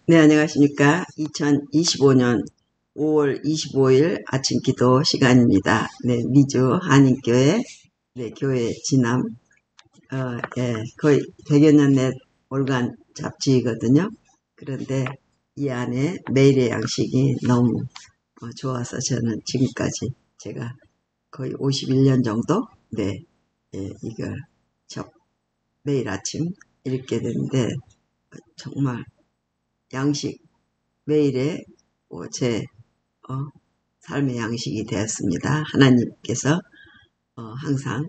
네, 안녕하십니까. 2025년 5월 25일 아침 기도 시간입니다. 네, 미주 한인교회, 네, 교회 진암, 거의 100여 년 내 월간 잡지거든요. 그런데 이 안에 매일의 양식이 너무 좋아서 저는 지금까지 제가 거의 51년 정도, 네, 이걸 매일 아침 읽게 되는데, 정말 양식, 매일의 제 삶의 양식이 되었습니다. 하나님께서 항상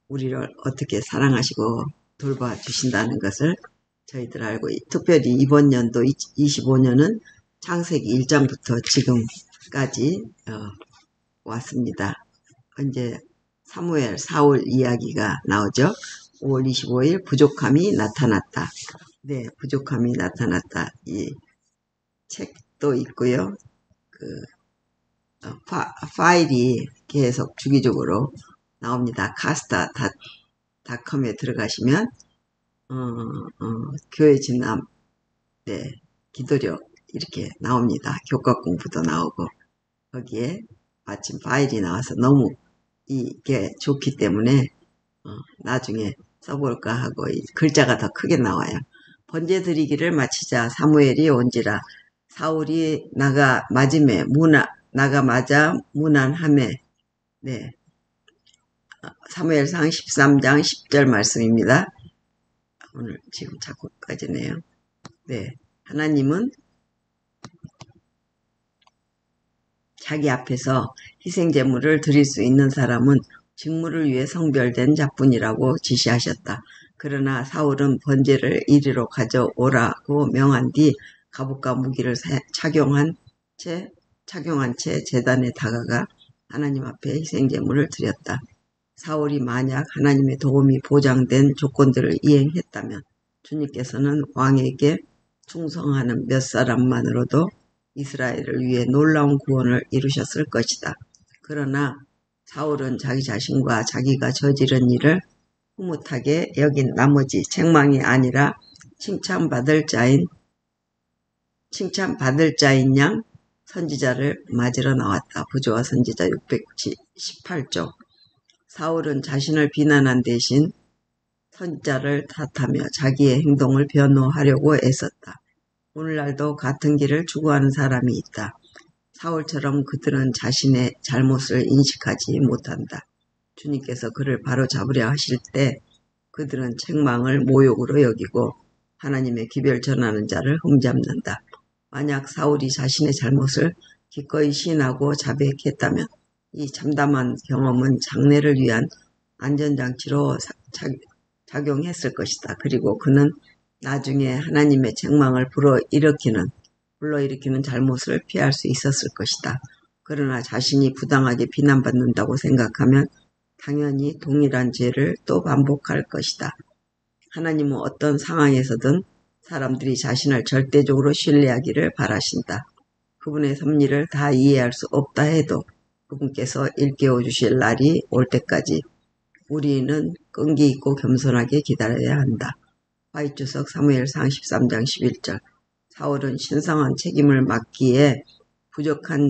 우리를 어떻게 사랑하시고 돌봐주신다는 것을 저희들 알고, 특별히 이번 연도 25년은 창세기 1장부터 지금까지 왔습니다. 이제 사무엘, 사울 이야기가 나오죠. 5월 25일 부족함이 나타났다. 네, 부족함이 나타났다. 이 책도 있고요. 파일이 계속 주기적으로 나옵니다. 카스타.com에 들어가시면 교회 진남, 네, 기도력 이렇게 나옵니다. 교과 공부도 나오고, 거기에 마침 파일이 나와서 너무 이게 좋기 때문에 나중에 써볼까 하고, 글자가 더 크게 나와요. 번제 드리기를 마치자 사무엘이 온지라 사울이 나가 맞아 무난함에. 네, 사무엘상 13장 10절 말씀입니다. 오늘 지금 자꾸까지네요. 네, 하나님은 자기 앞에서 희생제물을 드릴 수 있는 사람은 직무를 위해 성별된 자뿐이라고 지시하셨다. 그러나 사울은 번제를 이리로 가져오라고 명한 뒤 갑옷과 무기를 착용한 채 제단에 다가가 하나님 앞에 희생제물을 드렸다. 사울이 만약 하나님의 도움이 보장된 조건들을 이행했다면 주님께서는 왕에게 충성하는 몇 사람만으로도 이스라엘을 위해 놀라운 구원을 이루셨을 것이다. 그러나 사울은 자기 자신과 자기가 저지른 일을 흐뭇하게 여긴 나머지 책망이 아니라 칭찬받을 자인 양 선지자를 맞으러 나왔다. 부조와 선지자 618쪽. 사울은 자신을 비난한 대신 선지자를 탓하며 자기의 행동을 변호하려고 애썼다. 오늘날도 같은 길을 추구하는 사람이 있다. 사울처럼 그들은 자신의 잘못을 인식하지 못한다. 주님께서 그를 바로잡으려 하실 때 그들은 책망을 모욕으로 여기고 하나님의 기별 전하는 자를 흠잡는다. 만약 사울이 자신의 잘못을 기꺼이 시인하고 자백했다면 이 참담한 경험은 장래를 위한 안전장치로 작용했을 것이다. 그리고 그는 나중에 하나님의 책망을 불러일으키는 잘못을 피할 수 있었을 것이다. 그러나 자신이 부당하게 비난받는다고 생각하면 당연히 동일한 죄를 또 반복할 것이다. 하나님은 어떤 상황에서든 사람들이 자신을 절대적으로 신뢰하기를 바라신다. 그분의 섭리를 다 이해할 수 없다 해도 그분께서 일깨워 주실 날이 올 때까지 우리는 끈기 있고 겸손하게 기다려야 한다. 화이트석 사무엘상 13장 11절. 사울은 신성한 책임을 맡기에 부적합한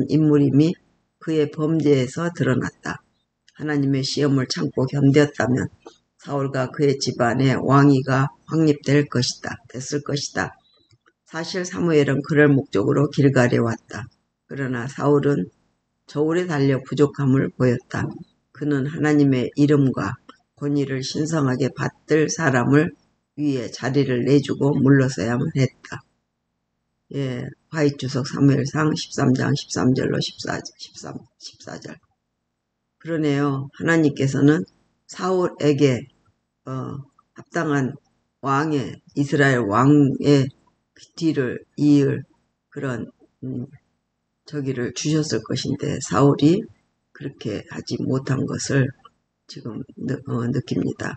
인물임이 그의 범죄에서 드러났다. 하나님의 시험을 참고 견뎠다면 사울과 그의 집안의 왕위가 됐을 것이다. 사실 사무엘은 그럴 목적으로 길갈에 왔다. 그러나 사울은 저울에 달려 부족함을 보였다. 그는 하나님의 이름과 권위를 신성하게 받들 사람을 위해 자리를 내주고 물러서야만 했다. 예, 화이트석 사무엘상 13장 13절로 14절. 그러네요. 하나님께서는 사울에게 합당한 이스라엘 왕의 뒤를 이을 그런 저기를 주셨을 것인데 사울이 그렇게 하지 못한 것을 지금 느낍니다.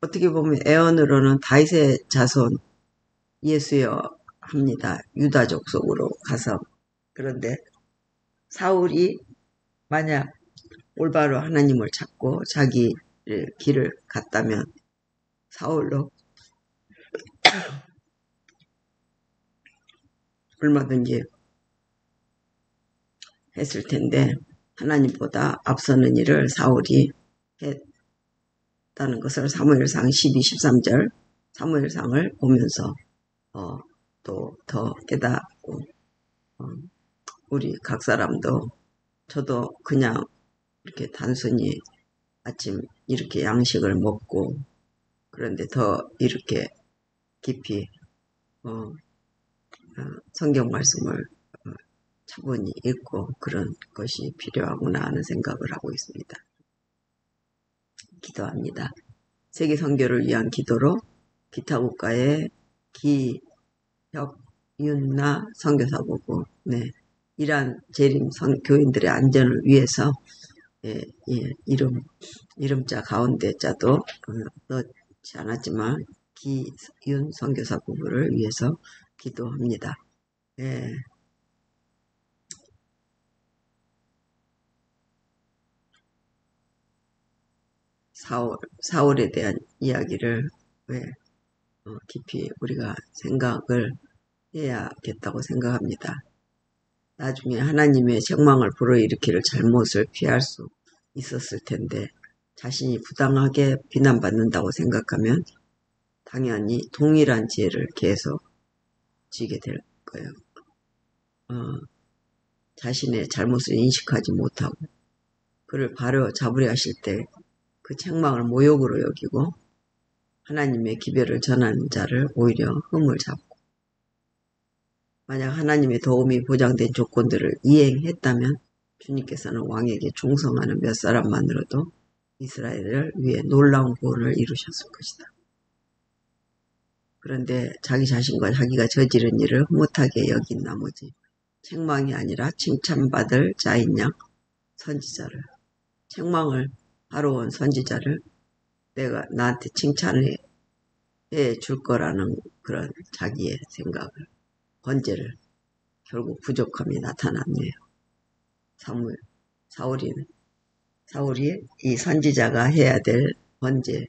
어떻게 보면 애언으로는 다윗의 자손 예수여 합니다. 유다족 속으로 가서. 그런데 사울이 만약 올바로 하나님을 찾고 자기의 길을 갔다면 사울로 얼마든지 했을 텐데 하나님보다 앞서는 일을 사울이 했다는 것을 사무엘상 12, 13절 사무엘상을 보면서 또 더 깨닫고 우리 각 사람도 저도 그냥 이렇게 단순히 아침 이렇게 양식을 먹고 그런데 더 이렇게 깊이 성경 말씀을 차분히 읽고 그런 것이 필요하구나 하는 생각을 하고 있습니다. 기도합니다. 세계 선교를 위한 기도로 기타 국가의 기혁윤나 선교사 부부, 이란 재림 교인들의 안전을 위해서 이름자 가운데 자도 넣지 않았지만 기윤 선교사 부부를 위해서 기도합니다. 사울에 대한 이야기를 깊이 우리가 생각을 해야겠다고 생각합니다. 나중에 하나님의 책망을 불어일으킬 잘못을 피할 수 있었을 텐데 자신이 부당하게 비난받는다고 생각하면 당연히 동일한 죄를 계속 지게 될 거예요. 자신의 잘못을 인식하지 못하고 그를 바로 잡으려 하실 때 그 책망을 모욕으로 여기고 하나님의 기별을 전하는 자를 오히려 흠을 잡고 만약 하나님의 도움이 보장된 조건들을 이행했다면 주님께서는 왕에게 충성하는 몇 사람만으로도 이스라엘을 위해 놀라운 구원을 이루셨을 것이다. 그런데 자기 자신과 자기가 저지른 일을 흐뭇하게 여긴 나머지 책망이 아니라 칭찬받을 자인 양 선지자를 책망을 하러 온 선지자를 내가 나한테 칭찬을 해줄 거라는 그런 자기의 생각을 번제를 결국 부족함이 나타났네요. 사울이 이 선지자가 해야 될 번제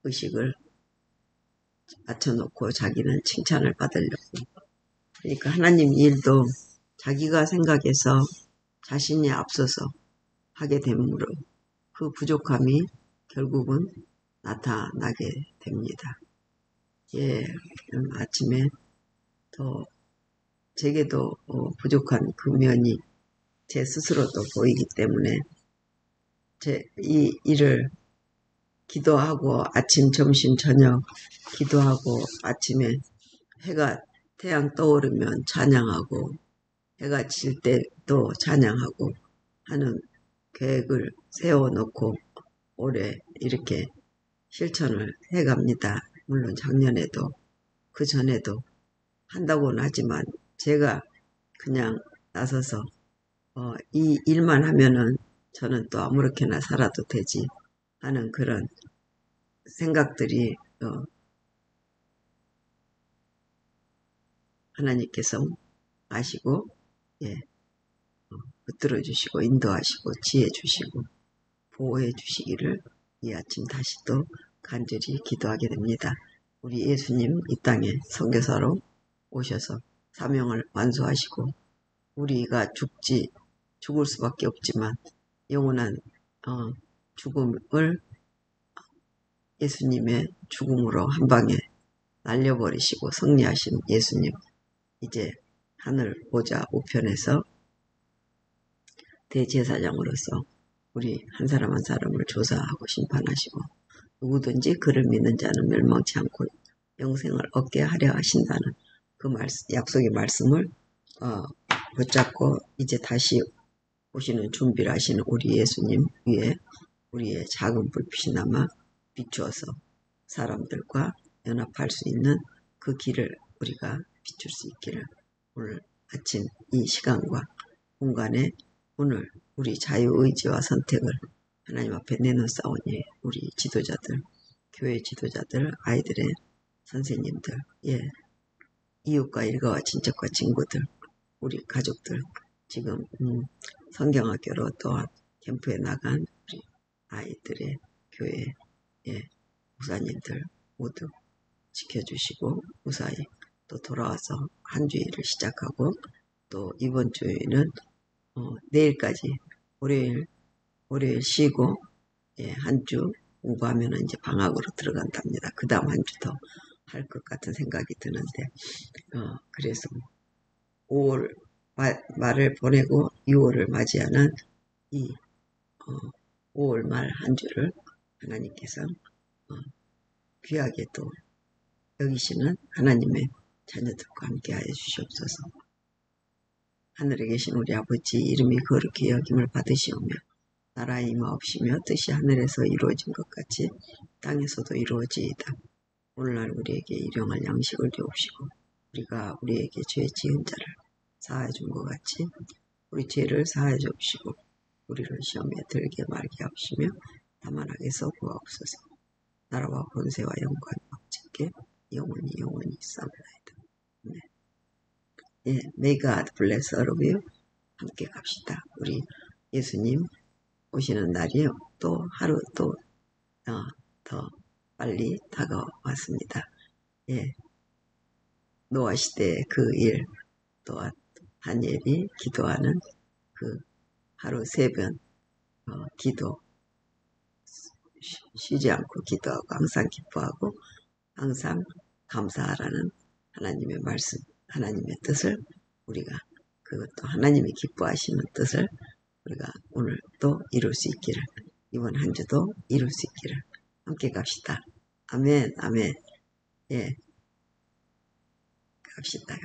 의식을 맞춰놓고 자기는 칭찬을 받으려고. 그러니까 하나님 일도 자기가 생각해서 자신이 앞서서 하게 되므로 그 부족함이 결국은 나타나게 됩니다. 아침에 더 제게도 부족한 그 면이 제 스스로도 보이기 때문에 이 일을 기도하고 아침, 점심, 저녁 기도하고 아침에 태양 떠오르면 찬양하고 해가 질 때도 찬양하고 하는 계획을 세워놓고 올해 이렇게 실천을 해갑니다. 물론 작년에도 그 전에도 한다고는 하지만 제가 그냥 나서서 이 일만 하면은 저는 또 아무렇게나 살아도 되지 하는 그런 생각들이 하나님께서 아시고 붙들어 주시고 인도하시고 지혜 주시고 보호해 주시기를 이 아침 다시 또 간절히 기도하게 됩니다. 우리 예수님 이 땅에 선교사로 오셔서 사명을 완수하시고 우리가 죽을 수밖에 없지만 영원한 죽음을 예수님의 죽음으로 한 방에 날려버리시고 승리하신 예수님 이제 하늘 보좌 우편에서 대제사장으로서 우리 한 사람 한 사람을 조사하고 심판하시고 누구든지 그를 믿는 자는 멸망치 않고 영생을 얻게 하려 하신다는 그 약속의 말씀을 붙잡고 이제 다시 오시는 준비를 하시는 우리 예수님 위에 우리의 작은 불빛이나마 비추어서 사람들과 연합할 수 있는 그 길을 우리가 비출 수 있기를 오늘 아침 이 시간과 공간에 오늘 우리 자유의지와 선택을 하나님 앞에 내놓사오니 우리 지도자들, 교회 지도자들, 아이들의 선생님들, 이웃과 일가와 친척과 친구들, 우리 가족들, 지금 성경학교로 또한 캠프에 나간 우리 아이들의 교회 목사님들 모두 지켜주시고 무사히 또 돌아와서 한 주일을 시작하고 또 이번 주에는 내일까지 월요일 쉬고 한 주 공부하면 이제 방학으로 들어간답니다. 그 다음 한 주 더 할 것 같은 생각이 드는데 그래서 5월 말을 보내고 6월을 맞이하는 이 5월 말 한 주를 하나님께서 귀하게 또 여기시는 하나님의 자녀들과 함께 하여 주시옵소서. 하늘에 계신 우리 아버지 이름이 거룩히 여김을 받으시오며 나라의 임하옵시며 뜻이 하늘에서 이루어진 것 같이 땅에서도 이루어지이다. 오늘날 우리에게 일용할 양식을 주옵시고 우리가 우리에게 죄 지은 자를 사하여 준 것 같이 우리 죄를 사하여 주옵시고 우리를 시험에 들게 말게 하옵시며 다만 악에서 구하옵소서. 나라와 권세와 영광이 아버지께 영원히 있사옵나이다. 네. May God bless all of you. 함께 갑시다. 우리 예수님 오시는 날이 또 하루 또 더 빨리 다가왔습니다. 노아 시대의 그 일, 또한 다니엘이 기도하는 그 하루 3번 기도 쉬지 않고 기도하고 항상 기뻐하고 항상 감사하라는 하나님의 말씀, 하나님의 뜻을 우리가 그것도 하나님이 기뻐하시는 뜻을 우리가 오늘 또 이룰 수 있기를, 이번 한 주도 이룰 수 있기를 함께 갑시다. 아멘, 아멘. 갑시다.